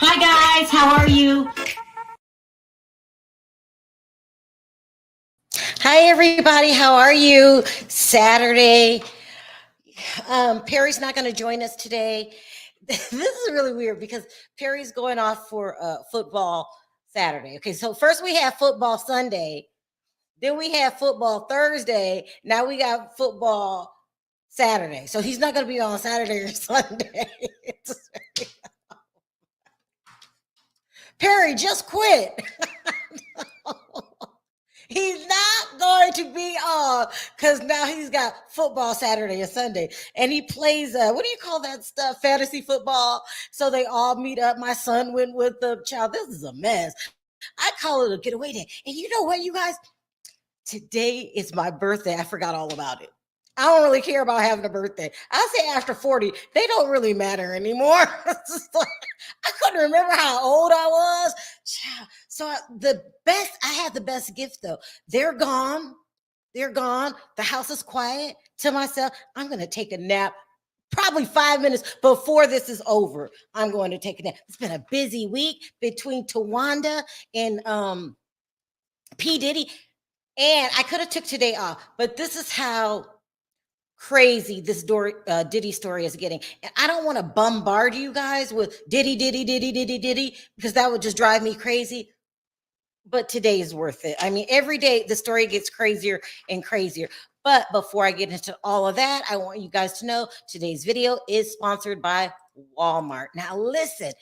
Hi guys, how are you? Hi everybody, how are you? Saturday. Perry's not going to join us today. This is really weird because Perry's going off for football Saturday. Okay, so first we have football Sunday, then we have football Thursday. Now we got football Saturday. So he's not going to be on Saturday or Sunday. Perry, just quit. He's not going to be on because now he's got football Saturday and Sunday. And he plays, what do you call that stuff? Fantasy football. So they all meet up. My son went with the child. This is a mess. I call it a getaway day. And you know what, you guys? Today is my birthday. I forgot all about it. I don't really care about having a birthday. I say after 40, they don't really matter anymore. I couldn't remember how old I was. So I had the best gift though. They're gone. They're gone. The house is quiet. To myself, I'm going to take a nap. Probably 5 minutes before this is over, I'm going to take a nap. It's been a busy week between Tawanda and P. Diddy. And I could have took today off, but this is how crazy this Diddy story is getting. And I don't want to bombard you guys with Diddy, because that would just drive me crazy. But today is worth it. I mean, every day the story gets crazier and crazier. But before I get into all of that, I want you guys to know today's video is sponsored by Walmart. Now, listen,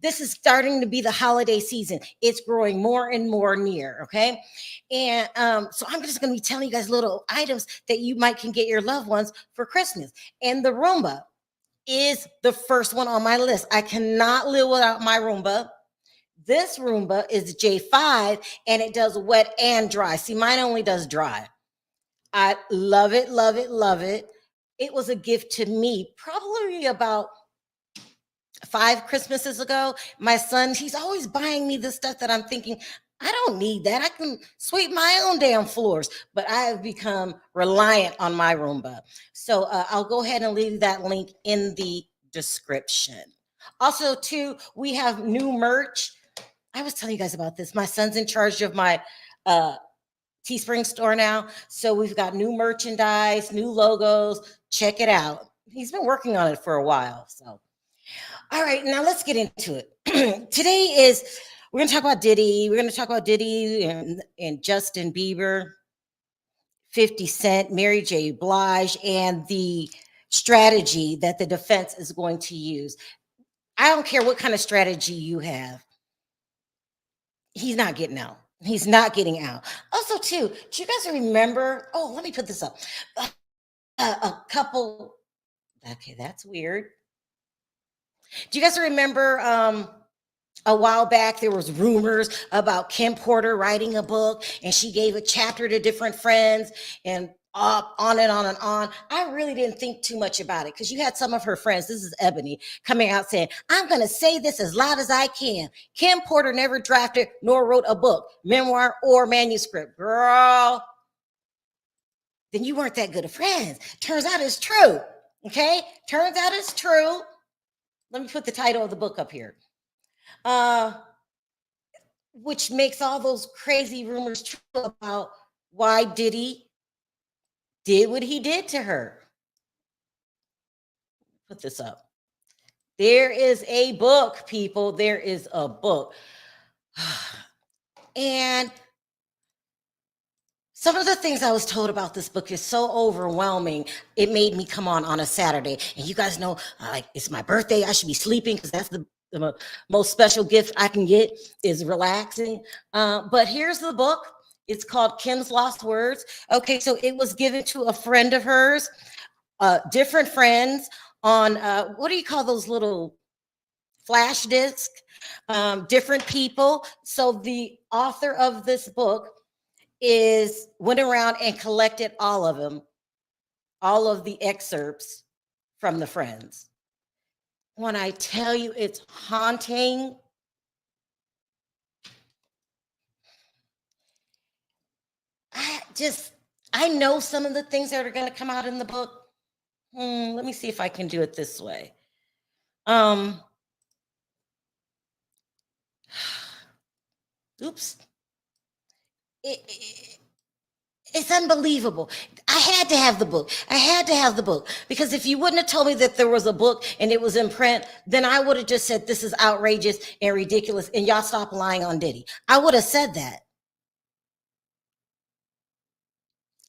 this is starting to be the holiday season. It's growing more and more near, okay? And so I'm just going to be telling you guys little items that you can get your loved ones for Christmas. And the Roomba is the first one on my list. I cannot live without my Roomba. This Roomba is J5 and it does wet and dry. See, mine only does dry. I love it, love it, love it. It was a gift to me probably about 5 Christmases ago. My son, he's always buying me the stuff that I'm thinking, I don't need that. I can sweep my own damn floors, but I have become reliant on my Roomba. So I'll go ahead and leave that link in the description. Also, too, we have new merch. I was telling you guys about this. My son's in charge of my Teespring store now. So we've got new merchandise, new logos. Check it out. He's been working on it for a while. So, all right, now let's get into it. Today we're going to talk about Diddy. We're going to talk about Diddy and Justin Bieber, 50 Cent, Mary J. Blige, and the strategy that the defense is going to use. I don't care what kind of strategy you have. He's not getting out. He's not getting out. Also, too, do you guys remember? Oh, let me put this up. A couple. Okay, that's weird. Do you guys remember a while back there was rumors about Kim Porter writing a book and she gave a chapter to different friends and on and on and on. I really didn't think too much about it because you had some of her friends, this is Ebony, coming out saying, I'm going to say this as loud as I can. Kim Porter never drafted nor wrote a book, memoir, or manuscript. Girl, then you weren't that good of friends. Turns out it's true. Okay? Turns out it's true. Let me put the title of the book up here. Which makes all those crazy rumors true about why Diddy did what he did to her. Put this up. There is a book, people. There is a book. And some of the things I was told about this book is so overwhelming. It made me come on a Saturday. And you guys know, like, it's my birthday. I should be sleeping because that's the most special gift I can get is relaxing. But here's the book. It's called Kim's Lost Words. Okay, so it was given to a friend of hers, different friends on, what do you call those little flash disc, different people. So the author of this book went around and collected all of them, all of the excerpts from the friends. When I tell you it's haunting, I know some of the things that are going to come out in the book. Let me see if I can do it this way. Oops. It's unbelievable. I had to have the book. I had to have the book because if you wouldn't have told me that there was a book and it was in print, then I would have just said this is outrageous and ridiculous and y'all stop lying on Diddy. I would have said that.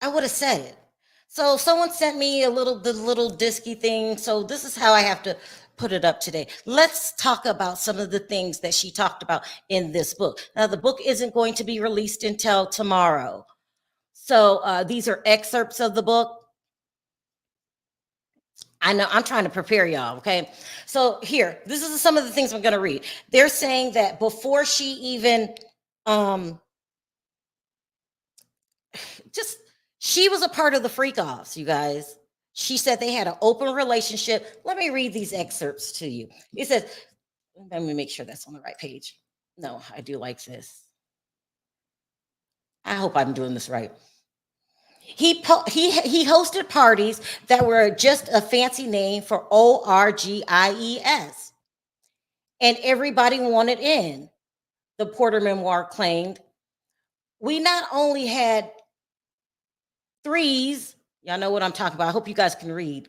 I would have said it. So someone sent me the little disky thing. So this is how I have to put it up today. Let's talk about some of the things that she talked about in this book. Now the book isn't going to be released until tomorrow. So these are excerpts of the book. I know I'm trying to prepare y'all. Okay. So here, this is some of the things I'm going to read. They're saying that before she even, she was a part of the freak offs, you guys. She said they had an open relationship. Let me read these excerpts to you. It says, let me make sure that's on the right page. No, I do like this. I hope I'm doing this right. He hosted parties that were just a fancy name for ORGIES. And everybody wanted in, the Porter memoir claimed. We not only had threes, y'all know what I'm talking about. I hope you guys can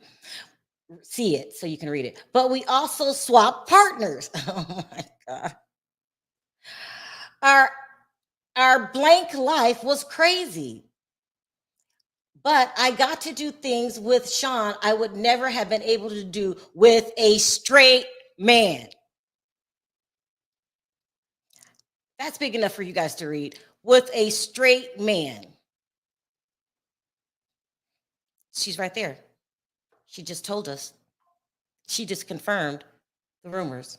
see it so you can read it. But we also swapped partners. Oh my God. Our blank life was crazy. But I got to do things with Sean I would never have been able to do with a straight man. That's big enough for you guys to read. With a straight man. She's right there. She just told us. She just confirmed the rumors.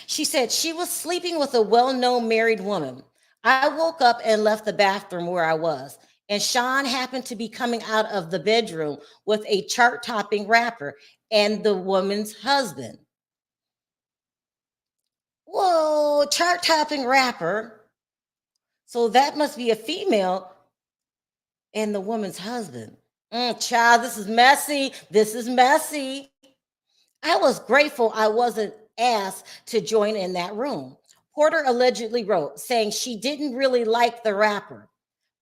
She said she was sleeping with a well-known married woman. I woke up and left the bathroom where I was, and Sean happened to be coming out of the bedroom with a chart-topping rapper and the woman's husband. Whoa, chart-topping rapper. So that must be a female and the woman's husband. Child, this is messy. This is messy. I was grateful I wasn't asked to join in that room. Porter allegedly wrote, saying she didn't really like the rapper.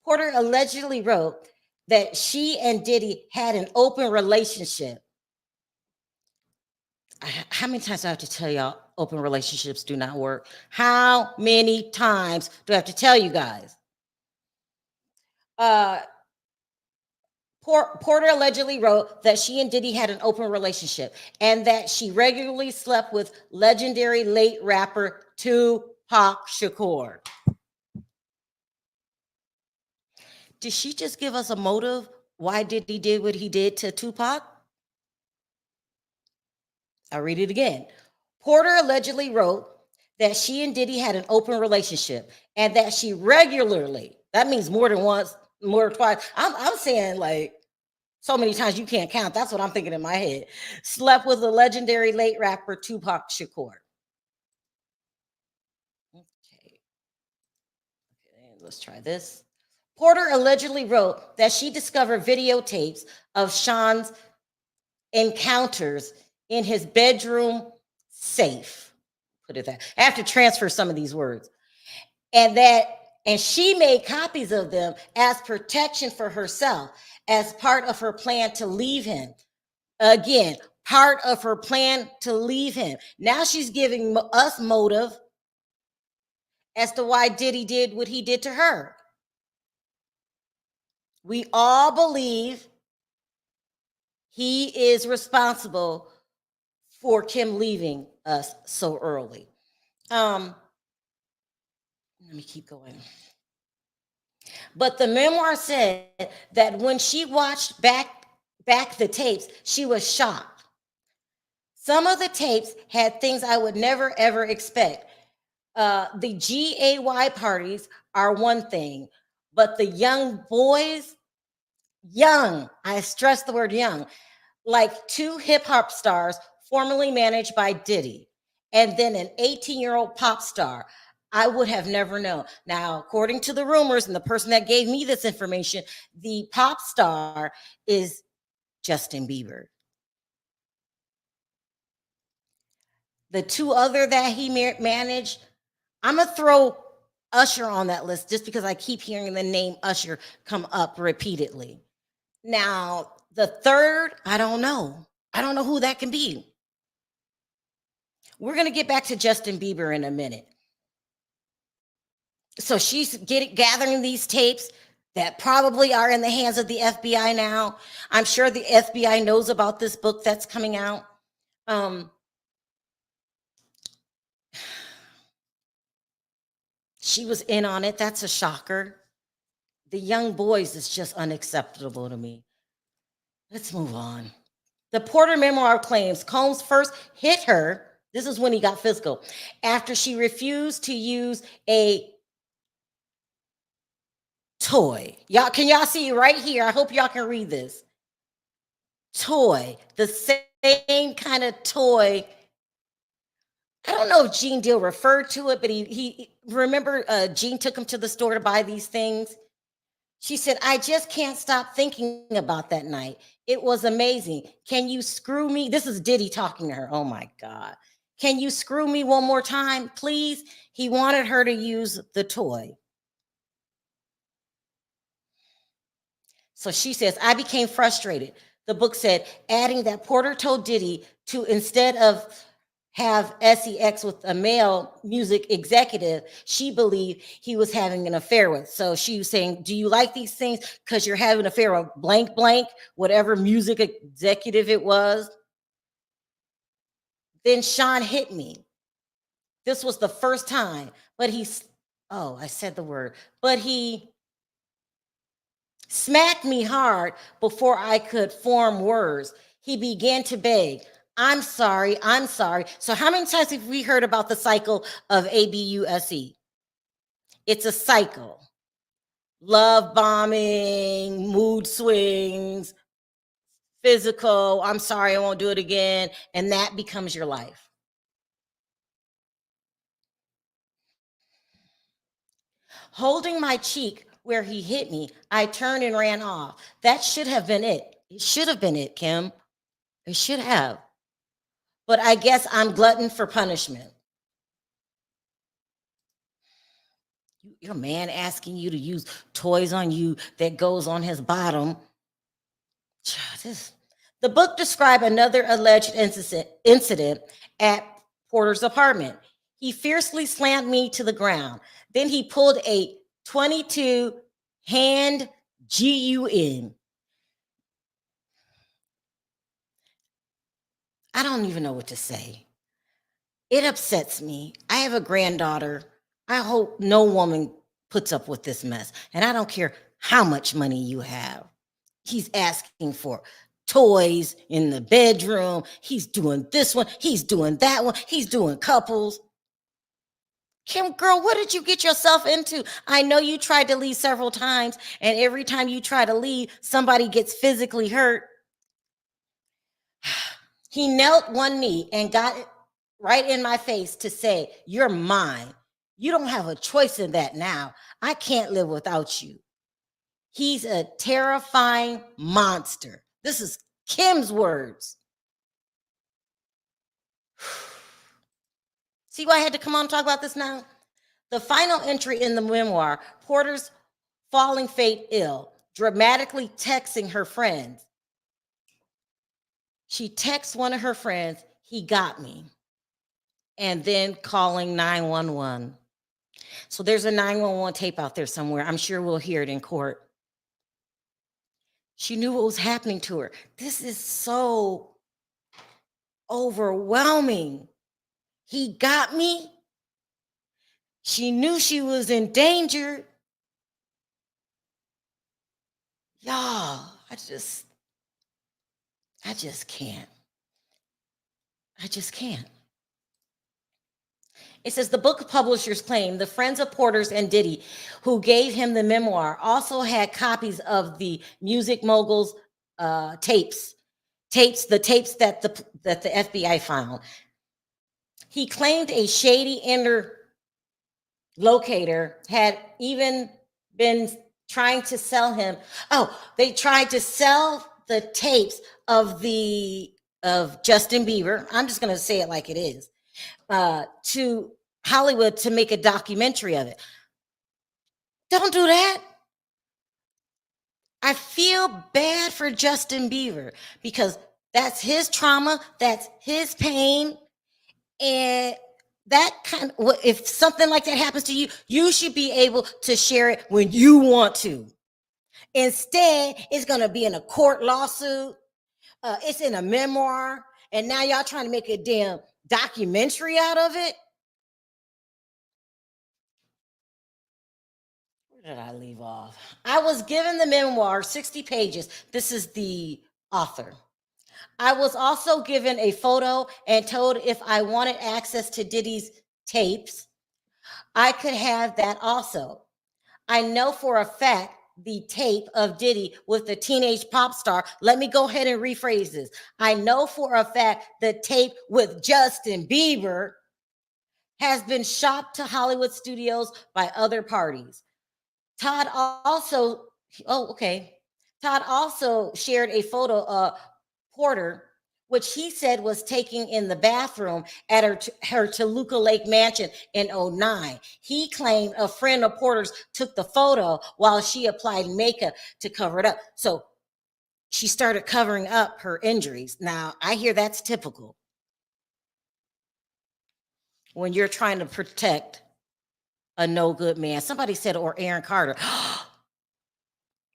Porter allegedly wrote that she and Diddy had an open relationship. How many times do I have to tell y'all open relationships do not work? How many times do I have to tell you guys? Porter allegedly wrote that she and Diddy had an open relationship and that she regularly slept with legendary late rapper Tupac Shakur. Did she just give us a motive why Diddy did what he did to Tupac? I'll read it again. Porter allegedly wrote that she and Diddy had an open relationship and that she regularly, that means more than once, more than twice. I'm saying like so many times you can't count. That's what I'm thinking in my head. Slept with the legendary late rapper Tupac Shakur. Okay, let's try this. Porter allegedly wrote that she discovered videotapes of Sean's encounters in his bedroom safe. Put it that. I have to transfer some of these words. And she made copies of them as protection for herself, as part of her plan to leave him. Again, part of her plan to leave him. Now she's giving us motive as to why Diddy did what he did to her. We all believe he is responsible for Kim leaving us so early. Let me keep going. But the memoir said that when she watched back the tapes, she was shocked. Some of the tapes had things I would never ever expect. The GAY parties are one thing, but the young boys, young, I stress the word young, like two hip hop stars formerly managed by Diddy, and then an 18-year-old pop star. I would have never known. Now, according to the rumors and the person that gave me this information, the pop star is Justin Bieber. The two other that he managed, I'm gonna throw Usher on that list just because I keep hearing the name Usher come up repeatedly. Now, the third, I don't know. I don't know who that can be. We're gonna get back to Justin Bieber in a minute. So she's gathering these tapes that probably are in the hands of the FBI now. I'm sure the FBI knows about this book that's coming out. She was in on it. That's a shocker. The young boys is just unacceptable to me. Let's move on. The Porter memoir claims Combs first hit her. This is when he got physical after she refused to use a toy. Y'all, can y'all see right here? I hope y'all can read this. Toy, the same kind of toy. I don't know if Gene Deal referred to it, but he remember Gene took him to the store to buy these things. She said, I just can't stop thinking about that night. It was amazing. Can you screw me? This is Diddy talking to her. Oh my God. Can you screw me one more time, please? He wanted her to use the toy. So she says, I became frustrated. The book said, adding that Porter told Diddy to instead of have sex with a male music executive she believed he was having an affair with. So she was saying, do you like these things because you're having an affair with blank blank, whatever music executive it was? Then Sean hit me. This was the first time, but I said the word, but he smacked me hard before I could form words. He began to beg, I'm sorry, I'm sorry. So, how many times have we heard about the cycle of ABUSE? It's a cycle: love bombing, mood swings, physical, I'm sorry, I won't do it again. And that becomes your life. Holding my cheek where he hit me, I turned and ran off. That should have been it. It should have been it, Kim. It should have. But I guess I'm glutton for punishment. Your man asking you to use toys on you that goes on his bottom. The book described another alleged incident at Porter's apartment. He fiercely slammed me to the ground. Then he pulled a 22 hand gun. I don't even know what to say. It upsets me. I have a granddaughter. I hope no woman puts up with this mess. And I don't care how much money you have. He's asking for toys in the bedroom. He's doing this one. He's doing that one. He's doing couples. Kim, girl, what did you get yourself into? I know you tried to leave several times, and every time you try to leave, somebody gets physically hurt. He knelt one knee and got it right in my face to say, you're mine. You don't have a choice in that now. I can't live without you. He's a terrifying monster. This is Kim's words. See why I had to come on and talk about this now? The final entry in the memoir, Porter's falling fate ill, dramatically texting her friends. She texts one of her friends, he got me, and then calling 911. So there's a 911 tape out there somewhere. I'm sure we'll hear it in court. She knew what was happening to her. This is so overwhelming. He got me. She knew she was in danger. Y'all, I just can't. I just can't. It says the book publishers claim the friends of Porter's and Diddy, who gave him the memoir, also had copies of the music moguls the tapes that the FBI found. He claimed a shady interlocutor had even been trying to sell him. Oh, they tried to sell the tapes of Justin Bieber. I'm just going to say it like it is, to Hollywood to make a documentary of it. Don't do that. I feel bad for Justin Bieber because that's his trauma, that's his pain, and that kind of, if something like that happens to you, you should be able to share it when you want to. Instead, it's going to be in a court lawsuit. It's in a memoir, and now y'all trying to make a damn documentary out of it. Where did I leave off? I was given the memoir, 60 pages. This is the author. I was also given a photo and told if I wanted access to Diddy's tapes, I could have that also. I know for a fact the tape of Diddy with the teenage pop star. Let me go ahead and rephrase this. I know for a fact the tape with Justin Bieber has been shopped to Hollywood studios by other parties. Todd also, oh, okay. Todd also shared a photo of Porter, which he said was taken in the bathroom at her Toluca Lake mansion in 2009. He claimed a friend of Porter's took the photo while she applied makeup to cover it up. So she started covering up her injuries. Now, I hear that's typical when you're trying to protect a no good man. Somebody said, or Aaron Carter.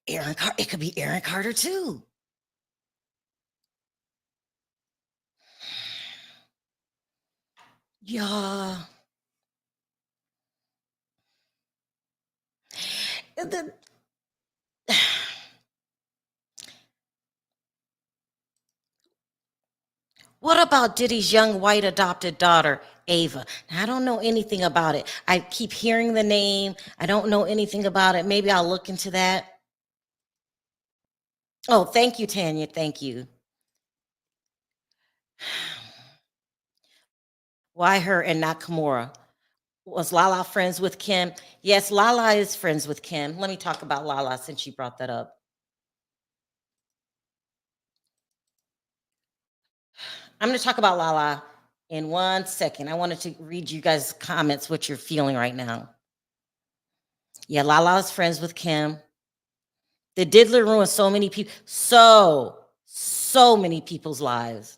Aaron Carter, it could be Aaron Carter too. Yeah. The, what about Diddy's young white adopted daughter, Ava? Now, I don't know anything about it. I keep hearing the name. I don't know anything about it. Maybe I'll look into that. Oh, thank you, Tanya. Thank you. Why her and not Kimura? Was Lala friends with Kim? Yes, Lala is friends with Kim. Let me talk about Lala since you brought that up. I'm going to talk about Lala in 1 second. I wanted to read you guys' comments, what you're feeling right now. Yeah, Lala is friends with Kim. The diddler ruined so many people, so many people's lives.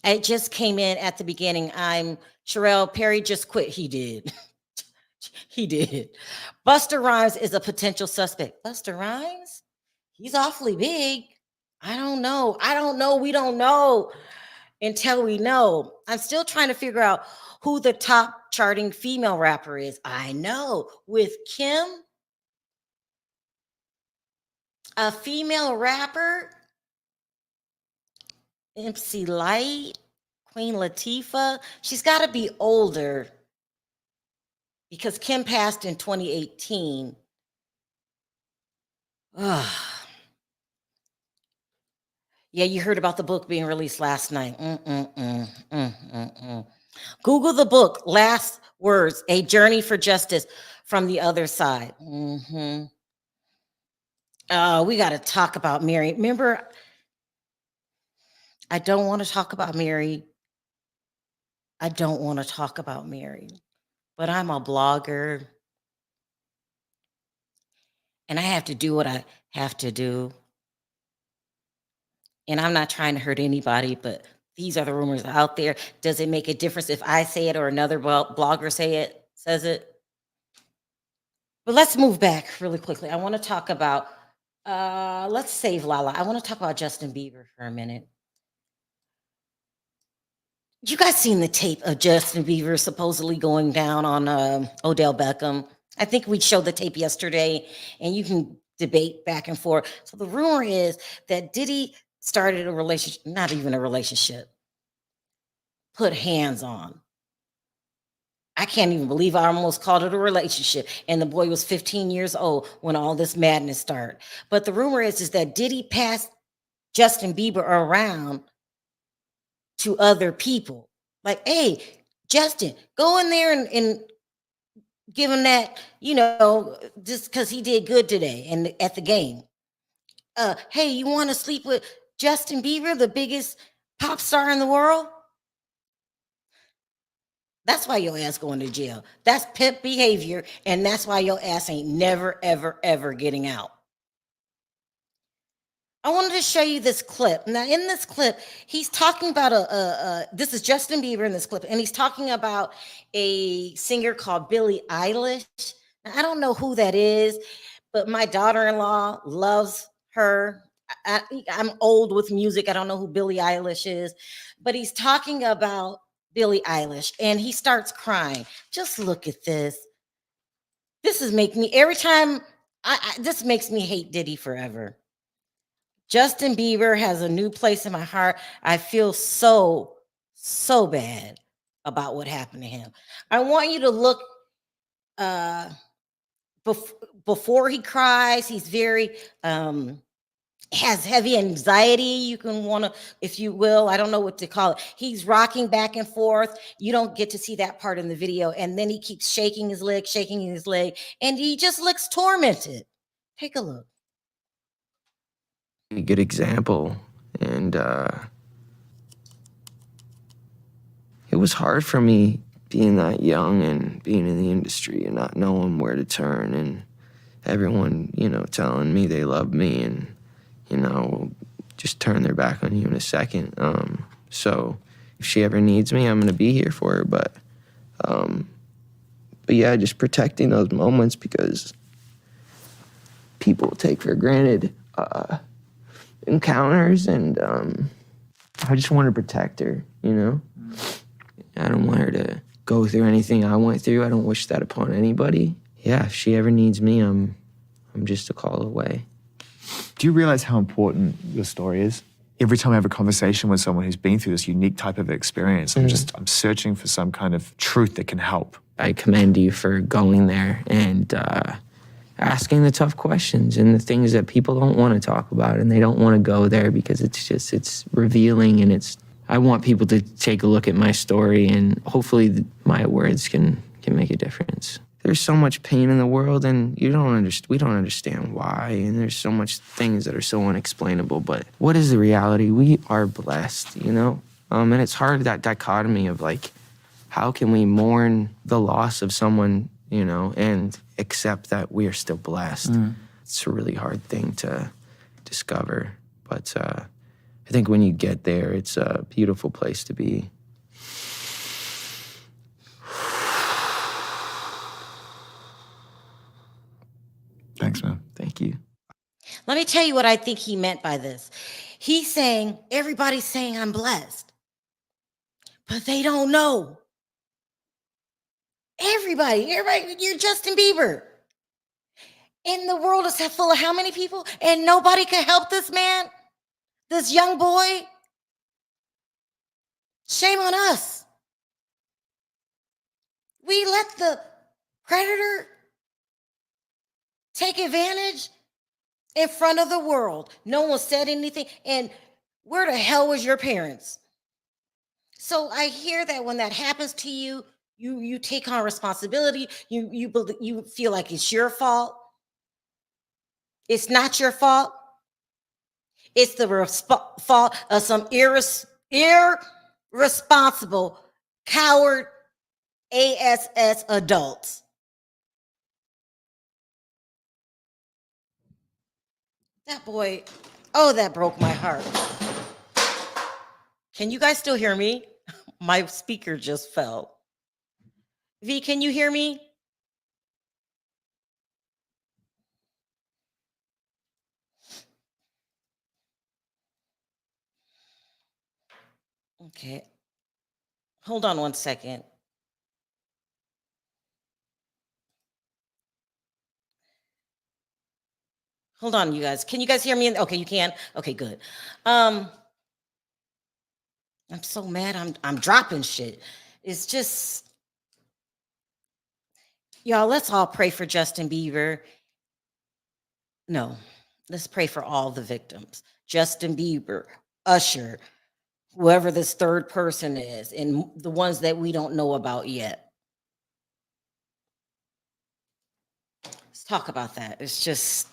It just came in at the beginning. I'm Sherelle Perry just quit. He did. He did. Buster Rhymes is a potential suspect. Buster Rhymes? He's awfully big. I don't know. We don't know until we know. I'm still trying to figure out who the top charting female rapper is. I know. With Kim, a female rapper, MC Light, Queen Latifah. She's got to be older because Kim passed in 2018. Ugh. Yeah, you heard about the book being released last night. Google the book, Last Words, A Journey for Justice from the Other Side. We got to talk about Mary. Remember, I don't want to talk about Mary. I don't want to talk about Mary, but I'm a blogger and I have to do what I have to do. And I'm not trying to hurt anybody, but these are the rumors out there. Does it make a difference if I say it or another blogger says it? But let's move back really quickly. I want to talk about, let's save Lala. I want to talk about Justin Bieber for a minute. You guys seen the tape of Justin Bieber supposedly going down on Odell Beckham? I think we showed the tape yesterday, and you can debate back and forth. So the rumor is that Diddy started a relationship, not even a relationship, put hands on. I can't even believe I almost called it a relationship. And the boy was 15 years old when all this madness started. But the rumor is that Diddy passed Justin Bieber around to other people. Like, hey, Justin, go in there and give him that, just because he did good today and at the game. Hey, you want to sleep with Justin Bieber, the biggest pop star in the world? That's why your ass going to jail. That's pimp behavior, and that's why your ass ain't never, ever, ever getting out. I wanted to show you this clip. Now, in this clip, he's talking about this is Justin Bieber in this clip, and he's talking about a singer called Billie Eilish. Now, I don't know who that is, but my daughter-in-law loves her. I'm old with music. I don't know who Billie Eilish is, but he's talking about Billie Eilish, and he starts crying. Just look at this. This is making me, every time, this makes me hate Diddy forever. Justin Bieber has a new place in my heart. I feel so bad about what happened to him. I want you to look before he cries. He's very has heavy anxiety. You can want to, if you will, I don't know what to call it. He's rocking back and forth. You don't get to see that part in the video. And then he keeps shaking his leg, and he just looks tormented. Take a look. A good example, and it was hard for me being that young and being in the industry and not knowing where to turn, and everyone, telling me they love me and, just turn their back on you in a second. So if she ever needs me, I'm gonna be here for her. But yeah, just protecting those moments, because people take for granted encounters, and I just want to protect her, I don't want her to go through anything I went through. I don't wish that upon anybody. Yeah, if she ever needs me, I'm just a call away. Do you realize how important your story is? Every time I have a conversation with someone who's been through this unique type of experience, I'm searching for some kind of truth that can help. I commend you for going there and asking the tough questions and the things that people don't want to talk about, and they don't want to go there because it's revealing, and I want people to take a look at my story, and hopefully my words can make a difference. There's so much pain in the world, and we don't understand why, and there's so much things that are so unexplainable, but what is the reality? We are blessed, and it's hard, that dichotomy of like, how can we mourn the loss of someone, and accept that we are still blessed? It's a really hard thing to discover, but I think when you get there, it's a beautiful place to be. Thanks, man. Thank you. Let me tell you what I think he meant by this. He's saying, everybody's saying I'm blessed, but they don't know. Everybody, you're Justin Bieber. And the world is full of how many people? And nobody can help this man, this young boy. Shame on us. We let the predator take advantage in front of the world. No one said anything. And where the hell was your parents? So I hear that when that happens to you, you take on responsibility. You feel like it's your fault. It's not your fault. It's the fault of some irresponsible, coward ASS adults. That boy, that broke my heart. Can you guys still hear me? My speaker just fell. V, can you hear me? Okay. Hold on one second. Hold on, you guys. Can you guys hear me? Okay, you can. Okay, good. I'm so mad. I'm dropping shit. It's just, y'all. Let's all pray for Justin Bieber. No, let's pray for all the victims. Justin Bieber, Usher, whoever this third person is, and the ones that we don't know about yet. Let's talk about that. It's just,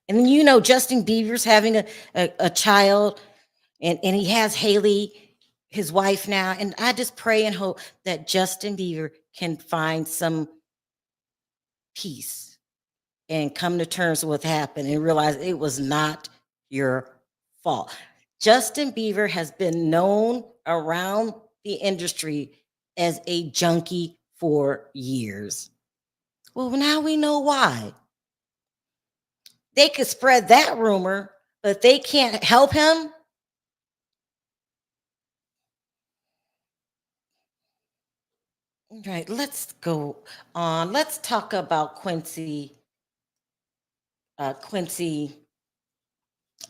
and then Justin Bieber's having a child, and he has Haley, his wife now, and I just pray and hope that Justin Bieber can find some peace and come to terms with what happened and realize it was not your fault. Justin Bieber has been known around the industry as a junkie for years. Well, now we know why. They could spread that rumor, but they can't help him. All right, let's go on. Let's talk about Quincy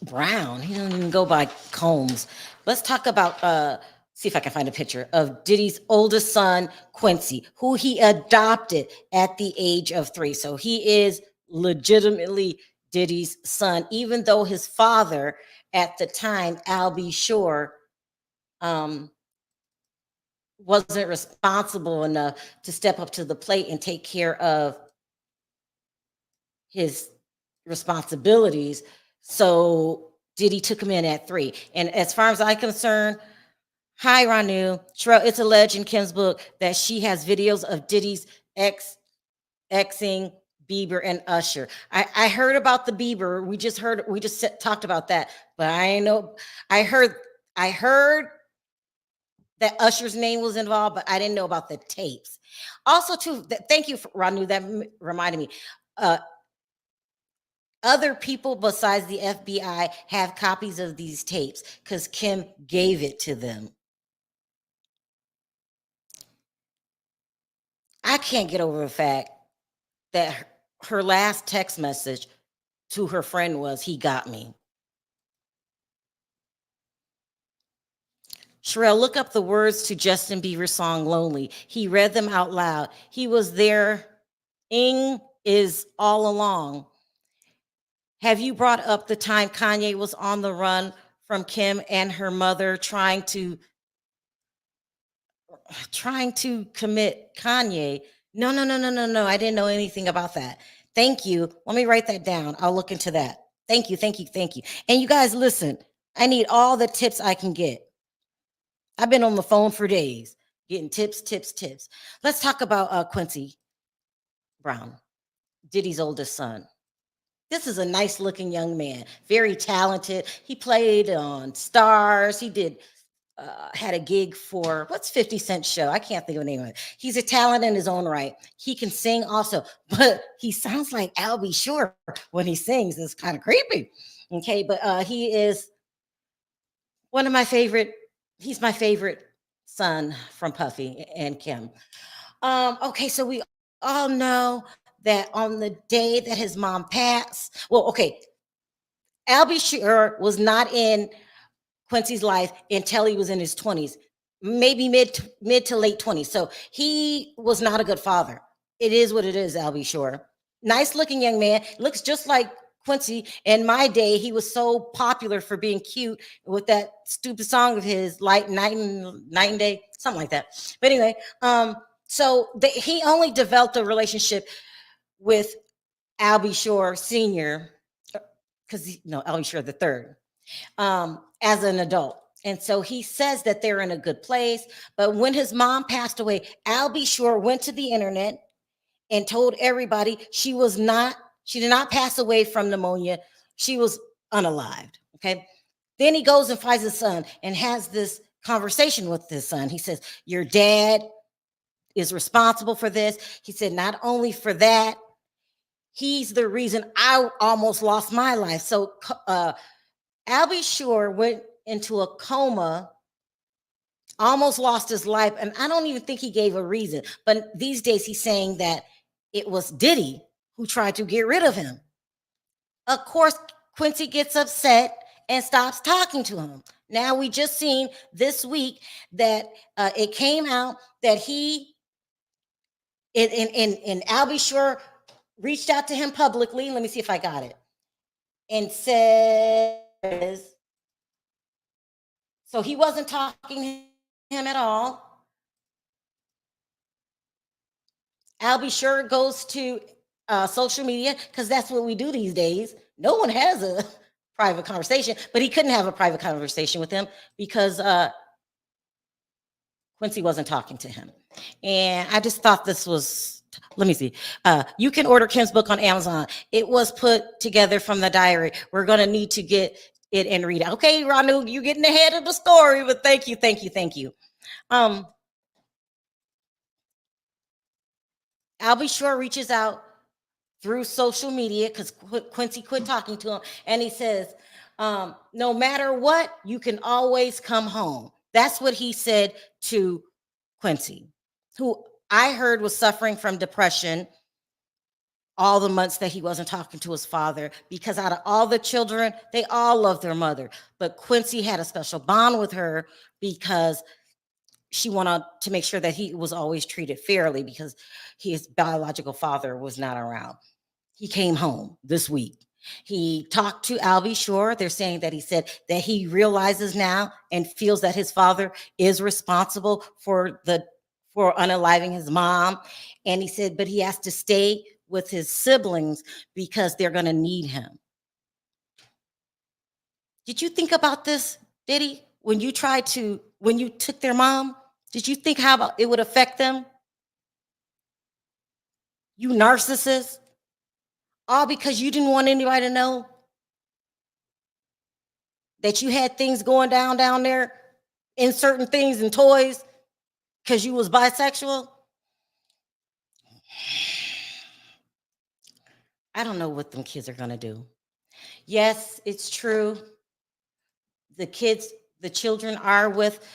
Brown. He don't even go by Combs. Let's talk about see if I can find a picture of Diddy's oldest son, Quincy, who he adopted at the age of 3. So he is legitimately Diddy's son, even though his father at the time, Al B. Shore, wasn't responsible enough to step up to the plate and take care of his responsibilities. So Diddy took him in at 3. And as far as I'm concerned, hi, Ranu. Sherelle, it's alleged in Kim's book that she has videos of Diddy's exing Bieber and Usher. I heard about the Bieber. We just talked about that, but I know I heard that Usher's name was involved, but I didn't know about the tapes. Also, too, thank you, Ranu. That reminded me. Other people besides the FBI have copies of these tapes because Kim gave it to them. I can't get over the fact that her last text message to her friend was, "He got me." Sherelle, look up the words to Justin Bieber's song "Lonely." He read them out loud. He was there. Ing is all along. Have you brought up the time Kanye was on the run from Kim and her mother trying to commit Kanye? No. I didn't know anything about that. Thank you. Let me write that down. I'll look into that. Thank you. And you guys, listen, I need all the tips I can get. I've been on the phone for days getting tips. Let's talk about Quincy Brown, Diddy's oldest son. This is a nice looking young man, very talented. He played on Stars. He did had a gig for what's 50 Cent show? I can't think of the name of it. He's a talent in his own right. He can sing also, but he sounds like Al B. Shore when he sings. It's kind of creepy. Okay, but he is one of my favorite. He's my favorite son from Puffy and Kim. Okay, so we all know that on the day that his mom passed, well, okay, Al B. Shore was not in Quincy's life until he was in his 20s, maybe mid to late 20s. So he was not a good father. It is what it is, Al B. Shore. Nice looking young man. Looks just like Quincy. In my day, he was so popular for being cute with that stupid song of his, Night and Day, something like that. But anyway, he only developed a relationship with Al B. Shore Sr., Al B. Shore the third, as an adult. And so he says that they're in a good place. But when his mom passed away, Al B. Shore went to the internet and told everybody she did not pass away from pneumonia. She was unalived. Okay. Then he goes and finds his son and has this conversation with his son. He says, "Your dad is responsible for this." He said, "Not only for that, he's the reason I almost lost my life." So Al B. Shore went into a coma, almost lost his life, and I don't even think he gave a reason. But these days he's saying that it was Diddy who tried to get rid of him. Of course, Quincy gets upset and stops talking to him. Now we just seen this week that it came out that he and Albie Shore reached out to him publicly. Let me see if I got it. And says, so he wasn't talking to him at all. Albie Shore goes to social media because that's what we do these days. No one has a private conversation, but he couldn't have a private conversation with him because Quincy wasn't talking to him. And I just thought this was, let me see. You can order Kim's book on Amazon. It was put together from the diary. We're going to need to get it and read it. Okay, Ranu, you're getting ahead of the story, but thank you, thank you, thank you. Albie Shore reaches out through social media because Quincy quit talking to him, and he says, no matter what, you can always come home. That's what he said to Quincy, who I heard was suffering from depression all the months that he wasn't talking to his father, because out of all the children, they all love their mother. But Quincy had a special bond with her because she wanted to make sure that he was always treated fairly because his biological father was not around. He came home this week. He talked to Albie Shore. They're saying that he said that he realizes now and feels that his father is responsible for unaliving his mom. And he said, but he has to stay with his siblings because they're going to need him. Did you think about this, Diddy? When you took their mom, did you think how it would affect them? You narcissist. All because you didn't want anybody to know that you had things going down there in certain things and toys because you was bisexual. I don't know what them kids are going to do. Yes, it's true. The children are with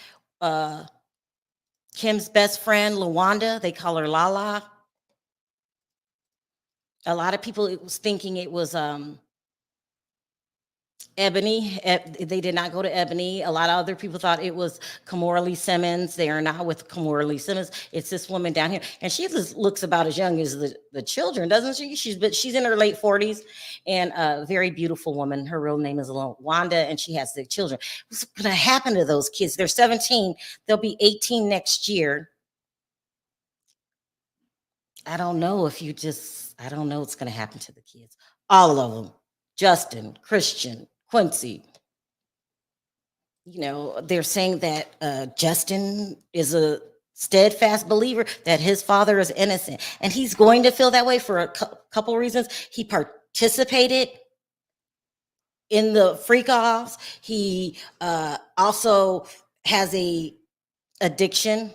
Kim's best friend, Lawanda. They call her Lala. A lot of people was thinking it was Ebony. They did not go to Ebony. A lot of other people thought it was Kimora Lee Simmons. They are not with Kimora Lee Simmons. It's this woman down here, and she looks about as young as the children, doesn't she? She's in her late 40s, and a very beautiful woman. Her real name is Wanda, and she has the children. What's going to happen to those kids? They're 17. They'll be 18 next year. I don't know what's going to happen to the kids. All of them. Justin, Christian, Quincy. You know, they're saying that Justin is a steadfast believer that his father is innocent. And he's going to feel that way for a couple reasons. He participated in the freak-offs. He also has a addiction.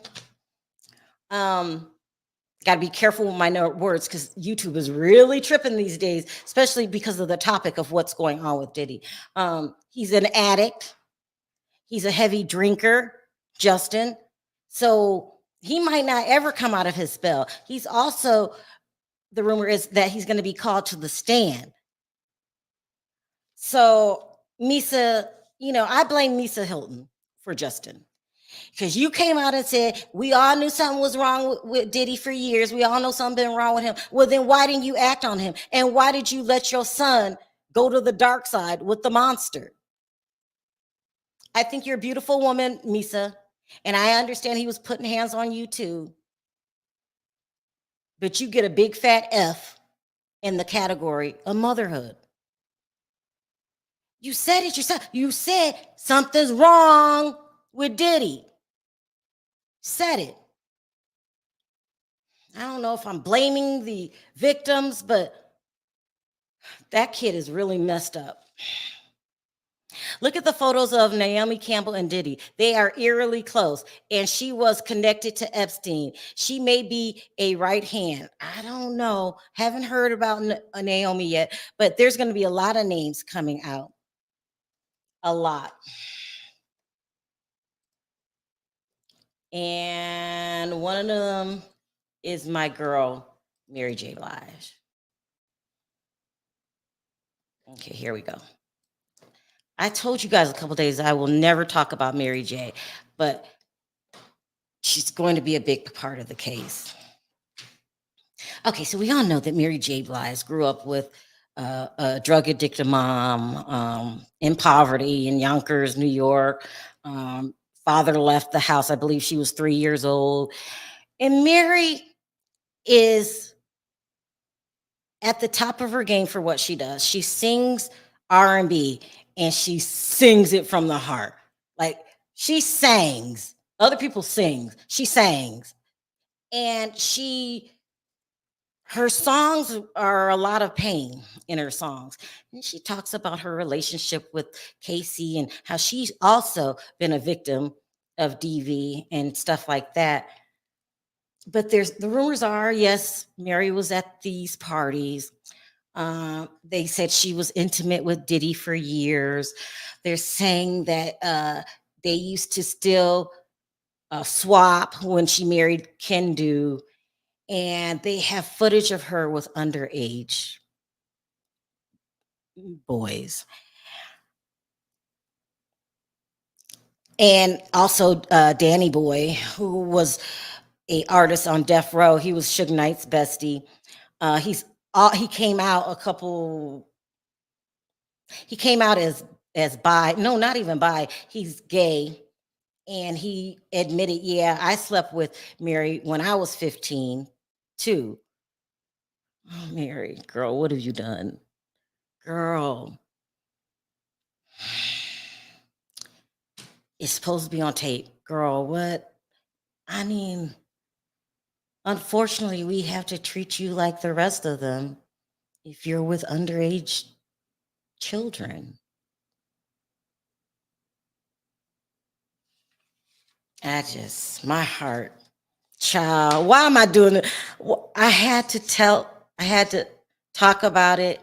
Got to be careful with my words because YouTube is really tripping these days, especially because of the topic of what's going on with Diddy. He's an addict. He's a heavy drinker, Justin. So he might not ever come out of his spell. He's also, the rumor is that he's going to be called to the stand. So Misa, I blame Misa Hilton for Justin. Because you came out and said, we all knew something was wrong with Diddy for years. We all know something been wrong with him. Well, then why didn't you act on him? And why did you let your son go to the dark side with the monster? I think you're a beautiful woman, Misa. And I understand he was putting hands on you too. But you get a big fat F in the category of motherhood. You said it yourself. You said something's wrong with Diddy. Said it. I don't know if I'm blaming the victims, but that kid is really messed up. Look at the photos of Naomi Campbell and Diddy. They are eerily close, and she was connected to Epstein. She may be a right hand. I don't know. Haven't heard about Naomi yet, but there's going to be a lot of names coming out. A lot. And one of them is my girl, Mary J. Blige. Okay, here we go. I told you guys a couple days I will never talk about Mary J, but she's going to be a big part of the case. Okay, so we all know that Mary J. Blige grew up with a drug addicted mom in poverty in Yonkers, New York. Father left the house, I believe she was 3 years old. And Mary is at the top of her game for what she does. She sings R&B and she sings it from the heart. Like she sings. Other people sings. She sings. And her songs are a lot of pain in her songs. And she talks about her relationship with Casey and how she's also been a victim of DV and stuff like that. But the rumors are, yes, Mary was at these parties. They said she was intimate with Diddy for years. They're saying that they used to still swap when she married Kendu, and they have footage of her with underage boys. And also Danny Boy, who was a artist on Death Row. He was Suge Knight's bestie. He came out a couple. He came out as bi. No, not even bi. He's gay, and he admitted, yeah, I slept with Mary when I was 15 too. Oh, Mary, girl, what have you done, girl? It's supposed to be on tape, girl. What? I mean, unfortunately, we have to treat you like the rest of them if you're with underage children. My heart, child, why am I doing it? I had to talk about it.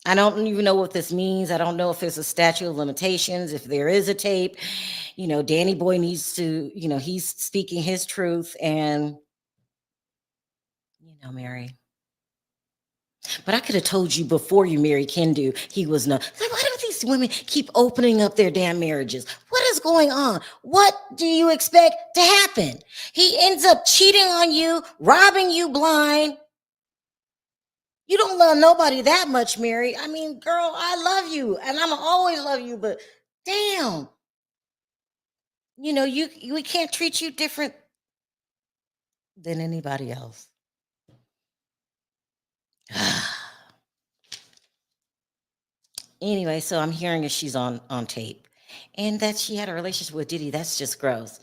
I don't even know what this means. I don't know if there's a statute of limitations, if there is a tape. Danny Boy needs to, he's speaking his truth, and, Mary. But I could have told you before you married Kendu, he was not. Like, why do these women keep opening up their damn marriages? What is going on? What do you expect to happen? He ends up cheating on you, robbing you blind. You don't love nobody that much, Mary. I mean, girl, I love you, and I'm always love you, but damn. We can't treat you different than anybody else. Anyway, so I'm hearing that she's on tape, and that she had a relationship with Diddy. That's just gross.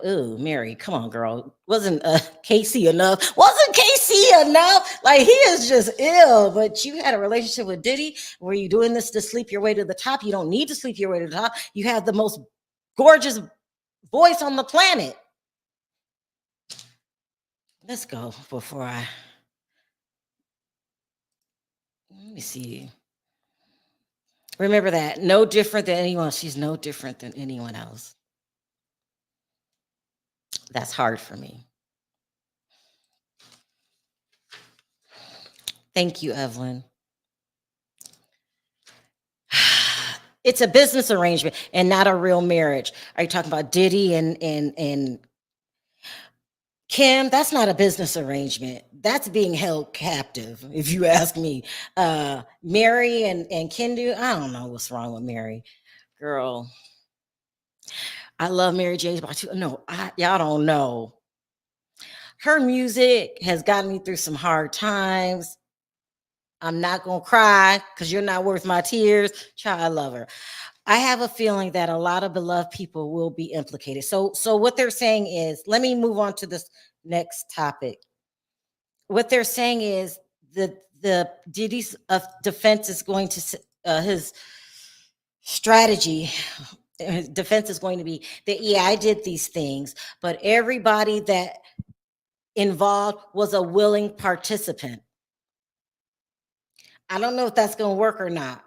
Ooh, Mary, come on, girl. Wasn't Casey enough? Wasn't Casey enough? Like, he is just ill. But you had a relationship with Diddy. Were you doing this to sleep your way to the top? You don't need to sleep your way to the top. You have the most gorgeous voice on the planet. Let's go before let me see. Remember that. No different than anyone. She's no different than anyone else. That's hard for me. Thank you, Evelyn. It's a business arrangement and not a real marriage. Are you talking about Diddy and Kim? That's not a business arrangement. That's being held captive, if you ask me. Mary and Kendu, I don't know what's wrong with Mary. Girl, I love Mary J. Blige. No, y'all don't know. Her music has gotten me through some hard times. I'm not going to cry because you're not worth my tears. Child, I love her. I have a feeling that a lot of beloved people will be implicated. So what they're saying is, let me move on to this next topic. What they're saying is the Diddy's defense is going to, his strategy, his defense is going to be that, yeah, I did these things, but everybody that involved was a willing participant. I don't know if that's going to work or not.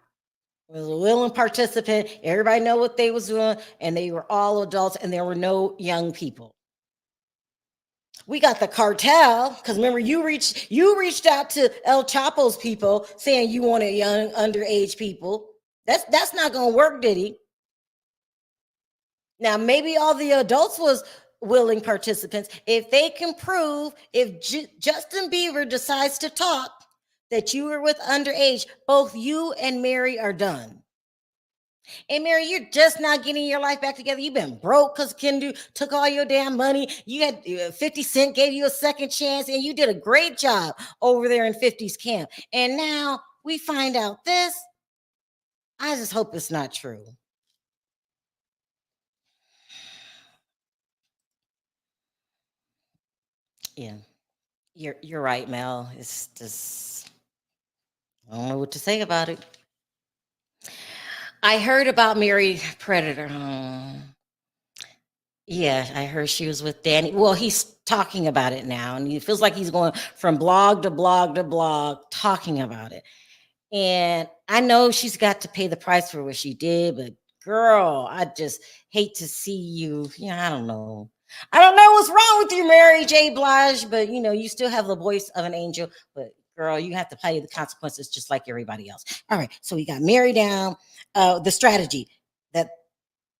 It was a willing participant. Everybody know what they was doing, and they were all adults, and there were no young people. We got the cartel, because remember you reached out to El Chapo's people saying you wanted young underage people. That's not gonna work, Diddy. Now maybe all the adults was willing participants. If they can prove, if Justin Bieber decides to talk that you were with underage, both you and Mary are done. And Mary, you're just not getting your life back together. You've been broke because Kendu took all your damn money. You had 50 Cent gave you a second chance, and you did a great job over there in 50's camp. And now we find out this. I just hope it's not true. Yeah, you're right, Mel. It's just I don't know what to say about it. I heard about Mary Predator. Yeah, I heard she was with Danny. Well, he's talking about it now, and he feels like he's going from blog to blog to blog talking about it. And I know she's got to pay the price for what she did, but girl, I just hate to see you. Yeah, I don't know. I don't know what's wrong with you, Mary J. Blige, but you still have the voice of an angel. But girl, you have to pay the consequences just like everybody else. All right, so we got Mary down. The strategy that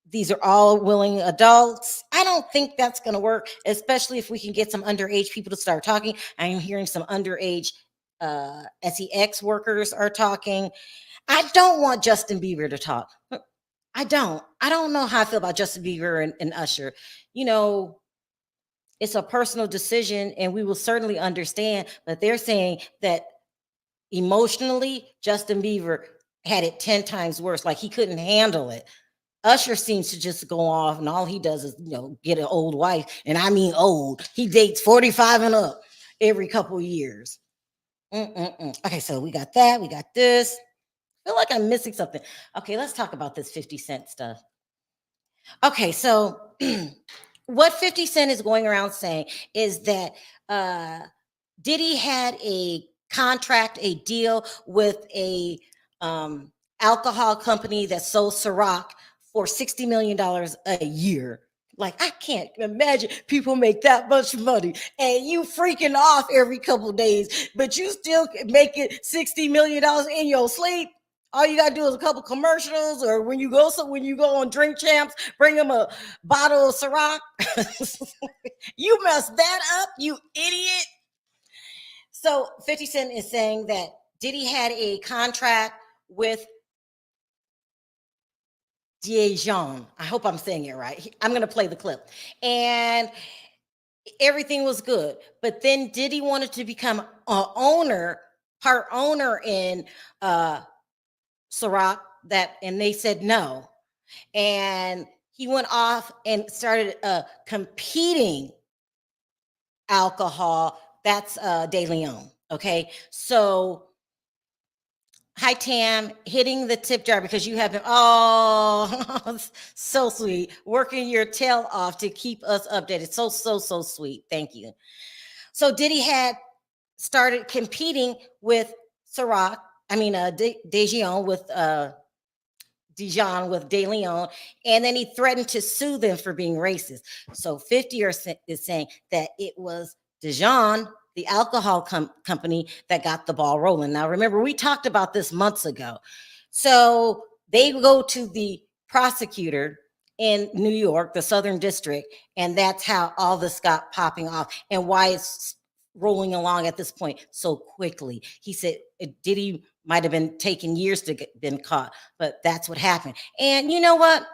these are all willing adults. I don't think that's going to work, especially if we can get some underage people to start talking. I am hearing some underage sex workers are talking. I don't want Justin Bieber to talk. I don't know how I feel about Justin Bieber and Usher. You know, it's a personal decision, and we will certainly understand, but they're saying that emotionally, Justin Bieber had it 10 times worse. Like he couldn't handle it. Usher seems to just go off, and all he does is, get an old wife, and I mean old. He dates 45 and up every couple years. Okay, so we got that. We got this. I feel like I'm missing something. Okay, let's talk about this 50 Cent stuff. Okay, so what 50 Cent is going around saying is that Diddy had a contract, a deal with a alcohol company that sold Ciroc for $60 million a year. Like, I can't imagine people make that much money and you freaking off every couple days, but you still make it $60 million in your sleep. All you gotta do is a couple commercials, or when you go on Drink Champs, bring them a bottle of Ciroc. You messed that up, you idiot. So 50 Cent is saying that Diddy had a contract with Dijon. I hope I'm saying it right. I'm going to play the clip. And everything was good. But then Diddy wanted to become part owner in Ciroc, and they said no. And he went off and started competing alcohol. That's De Leon. Okay. So hi Tam, hitting the tip jar because you have been so sweet, working your tail off to keep us updated. So sweet. Thank you. So Diddy had started competing with Ciroc, Dijon with De Leon, and then he threatened to sue them for being racist. So 50 is saying that it was Dijon, the alcohol company, that got the ball rolling. Now, remember, we talked about this months ago. So they go to the prosecutor in New York, the Southern District, and that's how all this got popping off and why it's rolling along at this point so quickly. He said Diddy might have been taking years to get been caught, but that's what happened. And you know what?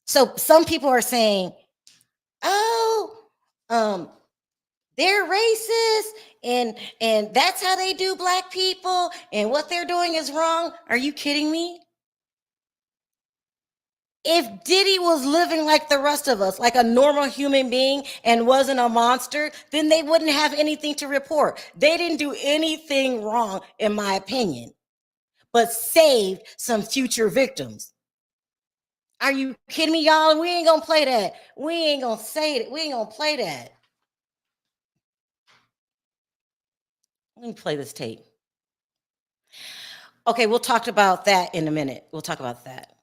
So some people are saying, oh, they're racist, and that's how they do black people, and what they're doing is wrong. Are you kidding me? If Diddy was living like the rest of us, like a normal human being, and wasn't a monster, then they wouldn't have anything to report. They didn't do anything wrong, in my opinion, but saved some future victims. Are you kidding me, y'all? We ain't gonna play that. We ain't gonna say it. We ain't gonna play that. Let me play this tape. Okay, we'll talk about that in a minute. We'll talk about that.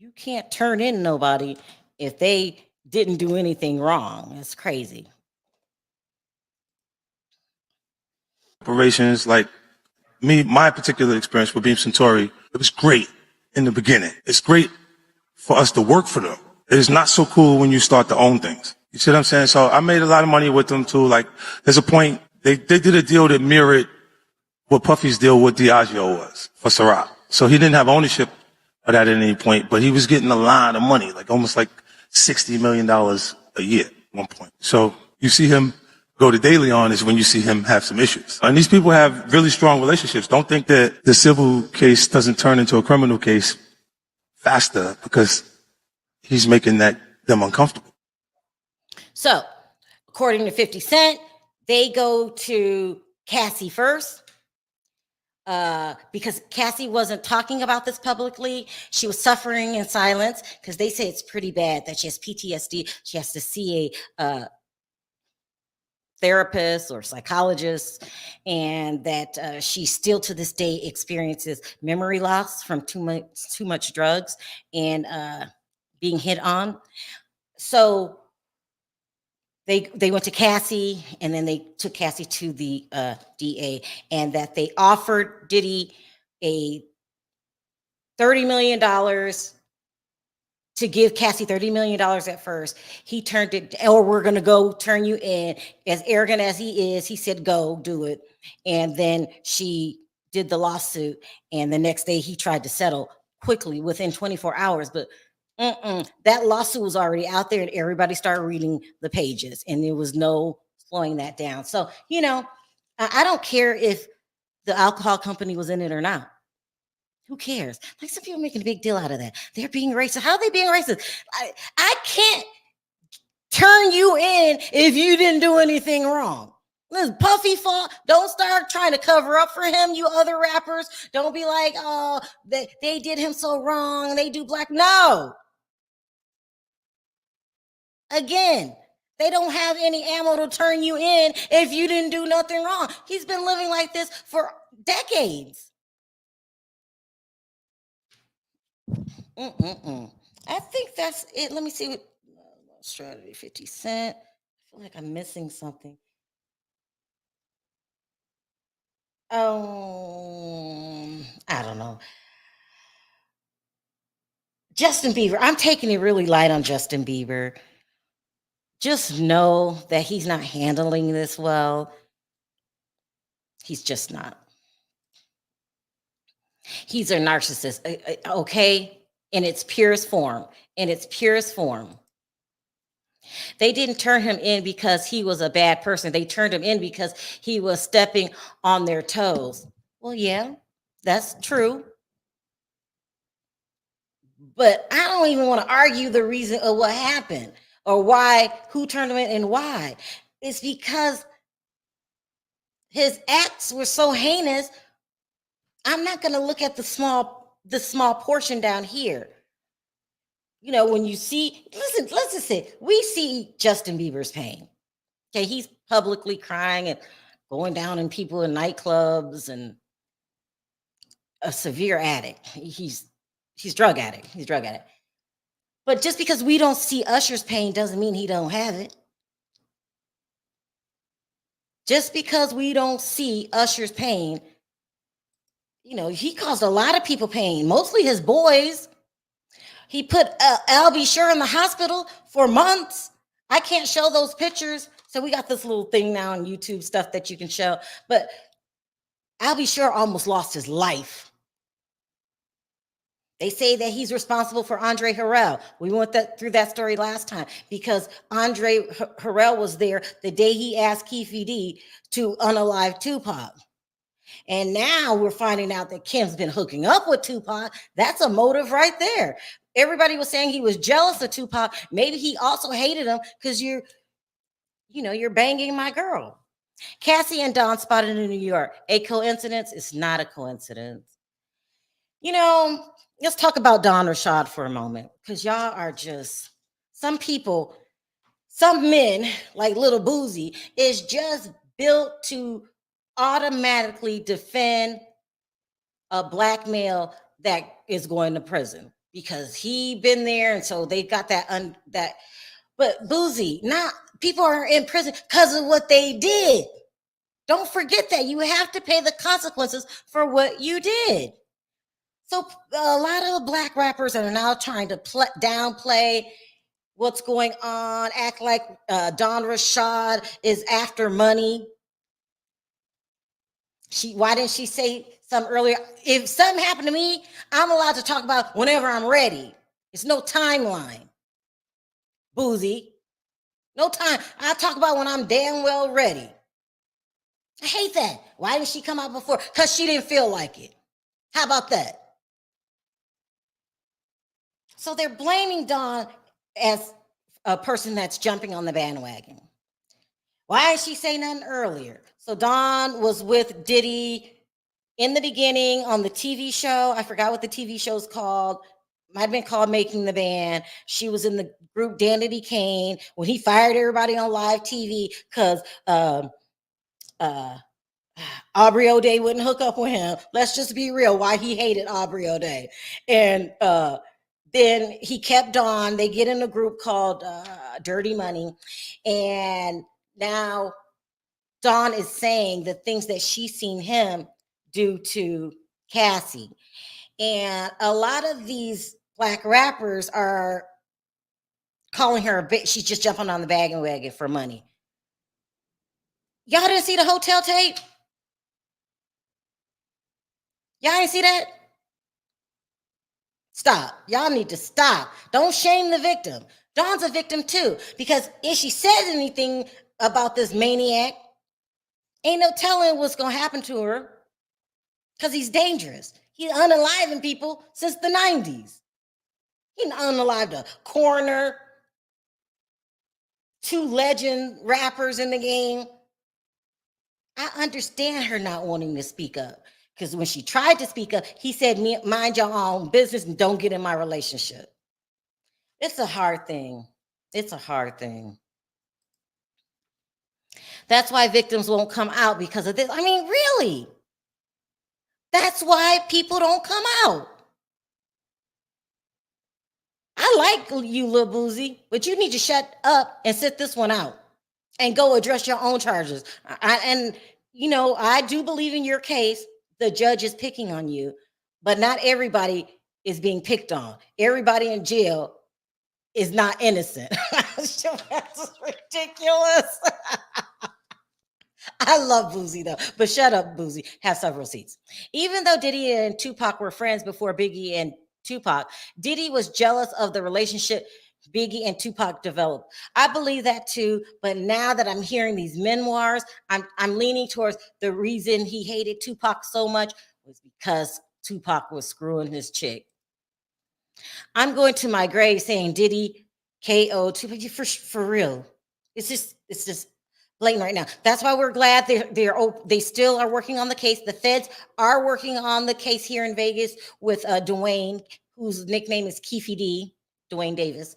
You can't turn in nobody if they didn't do anything wrong. It's crazy. Operations, like me, my particular experience with Beam Centauri, it was great in the beginning. It's great for us to work for them. It's not so cool when you start to own things. You see what I'm saying? So I made a lot of money with them too. Like, there's a point, they did a deal that mirrored what Puffy's deal with Diageo was for Ciroc. So he didn't have ownership of that at any point, but he was getting a lot of money, like almost like $60 million a year at one point. So you see him go to daily on is when you see him have some issues. And these people have really strong relationships. Don't think that the civil case doesn't turn into a criminal case faster because he's making them uncomfortable. So, according to 50 Cent, they go to Cassie first. Because Cassie wasn't talking about this publicly. She was suffering in silence because they say it's pretty bad that she has PTSD. She has to see a therapist or psychologist, and that she still to this day experiences memory loss from too much drugs and being hit on. So they went to Cassie, and then they took Cassie to the DA, and that they offered Diddy a $30 million to give Cassie $30 million at first. He turned it, or we're going to go turn you in. As arrogant as he is, he said, go do it. And then she did the lawsuit, and the next day he tried to settle quickly within 24 hours. But that lawsuit was already out there, and everybody started reading the pages, and there was no slowing that down. So, I don't care if the alcohol company was in it or not. Who cares? Like, some people making a big deal out of that. They're being racist. How are they being racist? I can't turn you in if you didn't do anything wrong. This Puffy fault. Don't start trying to cover up for him, you other rappers. Don't be like, oh, they did him so wrong. They do black. No. Again, they don't have any ammo to turn you in if you didn't do nothing wrong. He's been living like this for decades. I think that's it. Let me see what strategy 50 Cent. I feel like I'm missing something. I don't know. Justin Bieber. I'm taking it really light on Justin Bieber. Just know that he's not handling this well. He's just not. He's a narcissist, okay? In its purest form. In its purest form. They didn't turn him in because he was a bad person. They turned him in because he was stepping on their toes. Well, yeah, that's true. But I don't even want to argue the reason of what happened or why, who turned him in and why. It's because his acts were so heinous. I'm not going to look at the small portion down here. When you see, let's just say, we see Justin Bieber's pain. Okay, he's publicly crying and going down in people in nightclubs, and a severe addict. He's drug addict. He's drug addict. But just because we don't see Usher's pain doesn't mean he don't have it. Just because we don't see Usher's pain, he caused a lot of people pain, mostly his boys. He put Al B. Sure in the hospital for months. I can't show those pictures. So we got this little thing now on YouTube stuff that you can show. But Al B. Sure almost lost his life. They say that he's responsible for Andre Harrell. We went through that story last time because Andre Harrell was there the day he asked Keefe D to unalive Tupac. And now we're finding out that Kim's been hooking up with Tupac. That's a motive right there. Everybody was saying he was jealous of Tupac. Maybe he also hated him because you're banging my girl. Cassie and Don spotted in New York. A coincidence? It's not a coincidence. Let's talk about Don Rashad for a moment, because y'all are just, some people, some men like Little Boozy is just built to automatically defend a black male that is going to prison. because he been there, and so they got that that. But Boozy, not people are in prison because of what they did. Don't forget that you have to pay the consequences for what you did. So a lot of black rappers are now trying to downplay what's going on, act like Don Rashad is after money. Why didn't she say something earlier? If something happened to me, I'm allowed to talk about whenever I'm ready. It's no timeline. Boozy. No time. I'll talk about when I'm damn well ready. I hate that. Why didn't she come out before? Because she didn't feel like it. How about that? So they're blaming Dawn as a person that's jumping on the bandwagon. Why didn't she say nothing earlier? So Dawn was with Diddy in the beginning on the TV show. I forgot what the TV show's called. Might have been called Making the Band. She was in the group Danity Kane when he fired everybody on live TV because Aubrey O'Day wouldn't hook up with him. Let's just be real, why he hated Aubrey O'Day. And then he kept on. They get in a group called Dirty Money. And now Dawn is saying the things that she's seen him do to Cassie. And a lot of these black rappers are calling her a bitch. She's just jumping on the bandwagon for money. Y'all didn't see the hotel tape? Y'all didn't see that? Stop. Y'all need to stop. Don't shame the victim. Dawn's a victim too, because if she says anything about this maniac, ain't no telling what's going to happen to her, because he's dangerous. He's unaliving people since the 90s. He unalived a coroner, 2 legend rappers in the game. I understand her not wanting to speak up, because when she tried to speak up, he said, mind your own business and don't get in my relationship. It's a hard thing. It's a hard thing. That's why victims won't come out because of this. I mean, really? That's why people don't come out. I like you, Lil Boozy, but you need to shut up and sit this one out and go address your own charges. And, you know, I do believe in your case, the judge is picking on you, but not everybody is being picked on. Everybody in jail is not innocent. That's ridiculous. I love Boozy though, but shut up, Boozy. Have several seats. Even though Diddy and Tupac were friends before Biggie and Tupac, Diddy was jealous of the relationship Biggie and Tupac developed. I believe that too, but now that I'm hearing these memoirs, I'm leaning towards the reason he hated Tupac so much was because Tupac was screwing his chick. I'm going to my grave saying Diddy KO Tupac for real. It's just blatant right now. That's why we're glad they still are working on the case. The feds are working on the case here in Vegas with Dwayne, whose nickname is Keefy D. Dwayne Davis.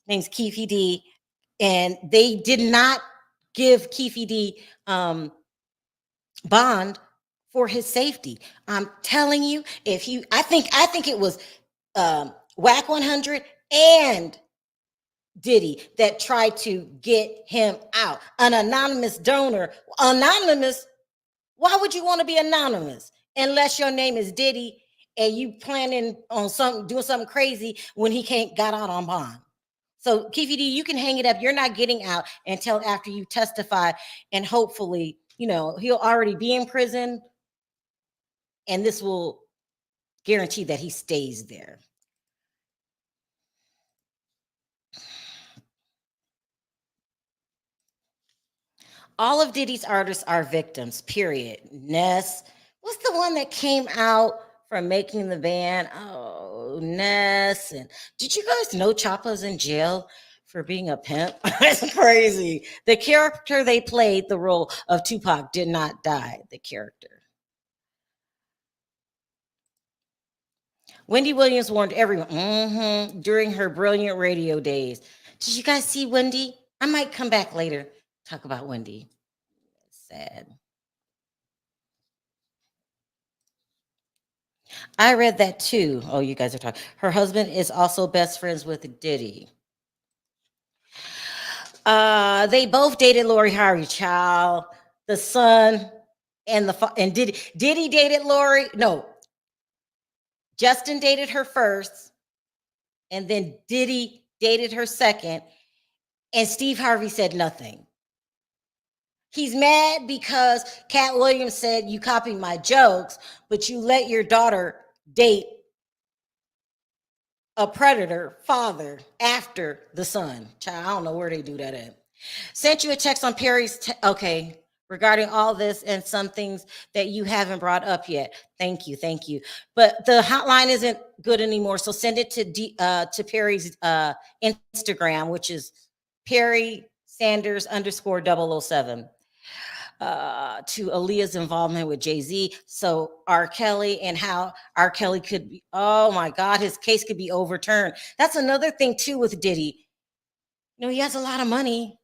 Name's Keefy D. And they did not give Keefy D bond for his safety. I'm telling you, I think it was Whack 100 and Diddy that tried to get him out. An anonymous donor. Anonymous? Why would you want to be anonymous unless your name is Diddy and you planning on doing something crazy when he got out on bond? So Keefy D, you can hang it up. You're not getting out until after you testify, and hopefully, you know, he'll already be in prison, and this will guarantee that he stays there. All of Diddy's artists are victims, period. Ness, what's the one that came out from Making the Band? Oh, Ness. And did you guys know Choppa's in jail for being a pimp? That's crazy. The character they played, the role of Tupac, did not die, the character. Wendy Williams warned everyone during her brilliant radio days. Did you guys see Wendy? I might come back later, talk about Wendy. Sad. I read that too. Oh, you guys are talking. Her husband is also best friends with Diddy. They both dated Lori Harvey, child. The son and Diddy dated Lori. No, Justin dated her first, and then Diddy dated her second, and Steve Harvey said nothing. He's mad because Cat Williams said, you copied my jokes, but you let your daughter date a predator father after the son. Child, I don't know where they do that at. Sent you a text on Perry's, okay, regarding all this and some things that you haven't brought up yet. Thank you, thank you. But the hotline isn't good anymore, so send it to Perry's Instagram, which is Perry Sanders _007. To Aaliyah's involvement with Jay-Z. So R. Kelly and how R. Kelly could be, oh my God, his case could be overturned. That's another thing too with Diddy. You know, he has a lot of money.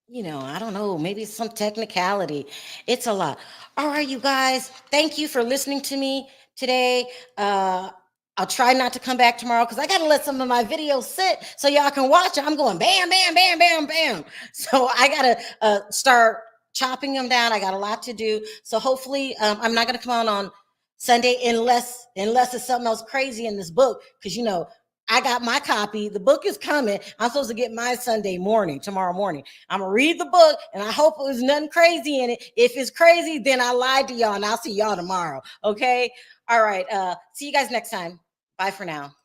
You know, I don't know, maybe it's some technicality. It's a lot. All right, you guys, thank you for listening to me today. I'll try not to come back tomorrow because I got to let some of my videos sit so y'all can watch it. I'm going bam, bam, bam, bam, bam. So I got to start chopping them down. I got a lot to do. So hopefully I'm not going to come on Sunday unless it's something else crazy in this book, because, you know, I got my copy. The book is coming. I'm supposed to get my tomorrow morning. I'm going to read the book, and I hope there's nothing crazy in it. If it's crazy, then I lied to y'all, and I'll see y'all tomorrow. Okay? All right. See you guys next time. Bye for now.